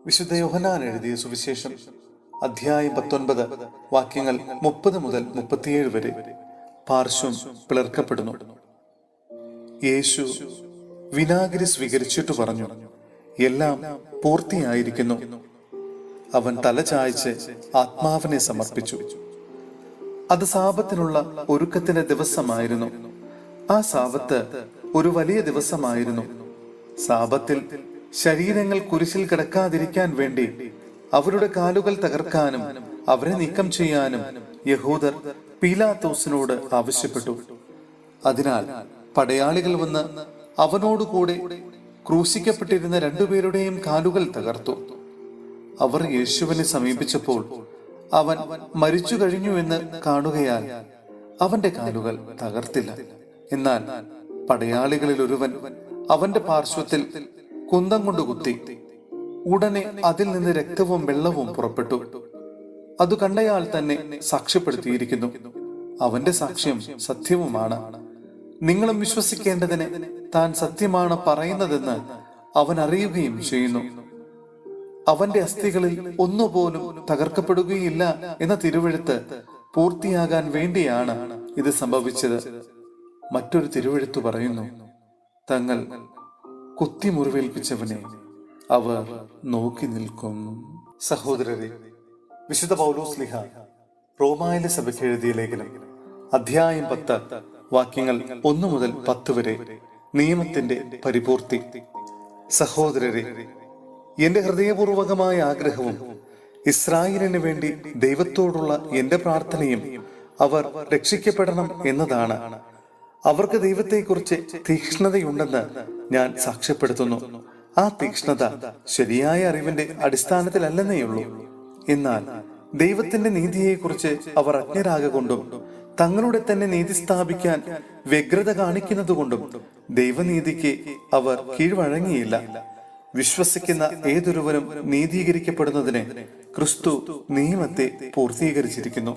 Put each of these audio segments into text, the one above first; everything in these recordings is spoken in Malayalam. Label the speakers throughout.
Speaker 1: വിശുദ്ധ യോഹന്നാൻ എഴുതിയ സുവിശേഷം അധ്യായം 19 വാക്യങ്ങൾ 30 മുതൽ 37 വരെ. പാർശ്വം പിളർക്കപ്പെടുന്നു. യേശു വിനാഗിരി സ്വീകരിച്ചിട്ട് പറഞ്ഞു, എല്ലാം പൂർത്തിയായിരിക്കുന്നു. അവൻ തല ചായ്ച്ച് ആത്മാവിനെ സമർപ്പിച്ചു. അത് സാബത്തിനുള്ള ഒരുക്കത്തിന്റെ ദിവസമായിരുന്നു. ആ സാബത്ത് ഒരു വലിയ ദിവസമായിരുന്നു. സാബത്തിൽ ശരീരങ്ങൾ കുരിശിൽ കിടക്കാതിരിക്കാൻ വേണ്ടി അവരുടെ കാലുകൾ തകർക്കാനും അവരെ നീക്കം ചെയ്യാനും യഹൂദർ പീലാത്തോസിനോട് ആവശ്യപ്പെട്ടു. അതിനാൽ പടയാളികൾ വന്ന് അവനോടുകൂടെ ക്രൂശിക്കപ്പെട്ടിരുന്ന രണ്ടുപേരുടെയും കാലുകൾ തകർത്തു. അവർ യേശുവിനെ സമീപിച്ചപ്പോൾ അവൻ മരിച്ചു കഴിഞ്ഞുവെന്ന് കാണുകയാൽ അവന്റെ കാലുകൾ തകർത്തില്ല. എന്നാൽ പടയാളികളിൽ ഒരുവൻ അവന്റെ പാർശ്വത്തിൽ കുന്തം കൊണ്ട് കുത്തി. ഉടനെ അതിൽ നിന്ന് രക്തവും വെള്ളവും പുറപ്പെട്ടു. അത് കണ്ടയാൾ തന്നെ സാക്ഷ്യപ്പെടുത്തിയിരിക്കുന്നു. അവന്റെ സാക്ഷ്യം സത്യവുമാണ്. നിങ്ങളും വിശ്വസിക്കേണ്ടതിന് താൻ സത്യമാണ് പറയുന്നതെന്ന് അവൻ അറിയുകയും ചെയ്യുന്നു. അവന്റെ അസ്ഥികളിൽ ഒന്നുപോലും തകർക്കപ്പെടുകയില്ല എന്ന തിരുവെഴുത്ത് പൂർത്തിയാകാൻ വേണ്ടിയാണ് ഇത് സംഭവിച്ചത്. മറ്റൊരു തിരുവെഴുത്ത് പറയുന്നു, തങ്ങൾ കുത്തി മുറിവേൽപ്പിച്ചവനെ അവർ നോക്കി നിൽക്കും. സഹോദരരെ, വിശുദ്ധ പൗലോസ് ശ്ലീഹ റോമായിലെ സഭയ്ക്ക് എഴുതിയ ലേഖനം അധ്യായം 10 വാക്യങ്ങൾ 1 മുതൽ 10 വരെ. നിയമത്തിന്റെ പരിപൂർത്തി. സഹോദരരെ, എന്റെ ഹൃദയപൂർവകമായ ആഗ്രഹവും ഇസ്രായേലിന് വേണ്ടി ദൈവത്തോടുള്ള എന്റെ പ്രാർത്ഥനയും അവർ രക്ഷിക്കപ്പെടണം എന്നതാണ്. അവർക്ക് ദൈവത്തെക്കുറിച്ച് തീക്ഷ്ണതയുണ്ടെന്ന് ഞാൻ സാക്ഷ്യപ്പെടുത്തുന്നു. ആ തീക്ഷ്ണത ശരിയായ അറിവിന്റെ അടിസ്ഥാനത്തിലല്ലെന്നേയുള്ളൂ. എന്നാൽ ദൈവത്തിന്റെ നീതിയെക്കുറിച്ച് അവർ അജ്ഞരാകൊണ്ടും തങ്ങളുടെ തന്നെ നീതി സ്ഥാപിക്കാൻ വ്യഗ്രത കാണിക്കുന്നതുകൊണ്ടും ദൈവനീതിക്ക് അവർ കീഴ്വഴങ്ങിയില്ല. വിശ്വസിക്കുന്ന ഏതൊരുവരും നീതീകരിക്കപ്പെടുന്നതിന് ക്രിസ്തു നിയമത്തെ പൂർത്തീകരിച്ചിരിക്കുന്നു.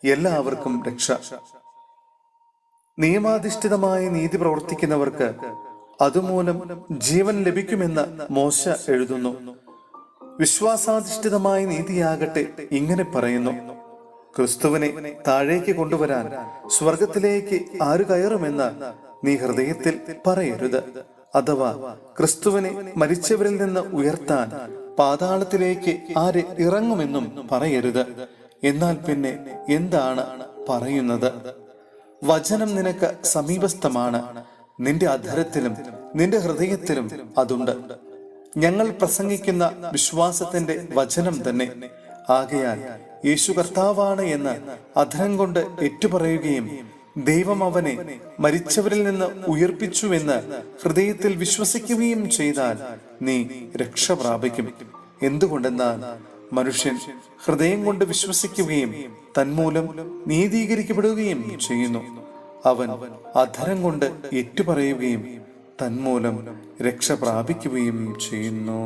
Speaker 1: എല്ലാവർക്കും രക്ഷ. നിയമാധിഷ്ഠിതമായ നീതി പ്രവർത്തിക്കുന്നവർക്ക് അതുമൂലം ജീവൻ ലഭിക്കുമെന്ന് മോശ എഴുതുന്നു. വിശ്വാസാധിഷ്ഠിതമായ നീതിയാകട്ടെ ഇങ്ങനെ പറയുന്നു, ക്രിസ്തുവിനെ താഴേക്ക് കൊണ്ടുവരാൻ സ്വർഗത്തിലേക്ക് ആര് കയറുമെന്ന് നീ ഹൃദയത്തിൽ പറയരുത്. അഥവാ ക്രിസ്തുവിനെ മരിച്ചവരിൽ നിന്ന് ഉയർത്താൻ പാതാളത്തിലേക്ക് ആര് ഇറങ്ങുമെന്നും പറയരുത്. എന്നാൽ പിന്നെ എന്താണ് പറയുന്നത്? വചനം നിനക്ക് സമീപസ്ഥമാണ്, നിന്റെ അധരത്തിലും നിന്റെ ഹൃദയത്തിലും അതുണ്ട്. ഞങ്ങൾ പ്രസംഗിക്കുന്ന വിശ്വാസത്തിന്റെ വചനം തന്നെ. ആകയാൽ യേശു കർത്താവാണ് എന്ന് അധരം കൊണ്ട് ഏറ്റുപറയുകയും ദൈവം അവനെ മരിച്ചവരിൽ നിന്ന് ഉയർപ്പിച്ചുവെന്ന് ഹൃദയത്തിൽ വിശ്വസിക്കുകയും ചെയ്താൽ നീ രക്ഷ പ്രാപിക്കും. എന്തുകൊണ്ടെന്നാൽ മനുഷ്യൻ ഹൃദയം കൊണ്ട് വിശ്വസിക്കുകയും തന്മൂലം നീതീകരിക്കപ്പെടുകയും ചെയ്യുന്നു. അവൻ അധരം കൊണ്ട് ഏറ്റുപറയുകയും തന്മൂലം രക്ഷ പ്രാപിക്കുകയും ചെയ്യുന്നു.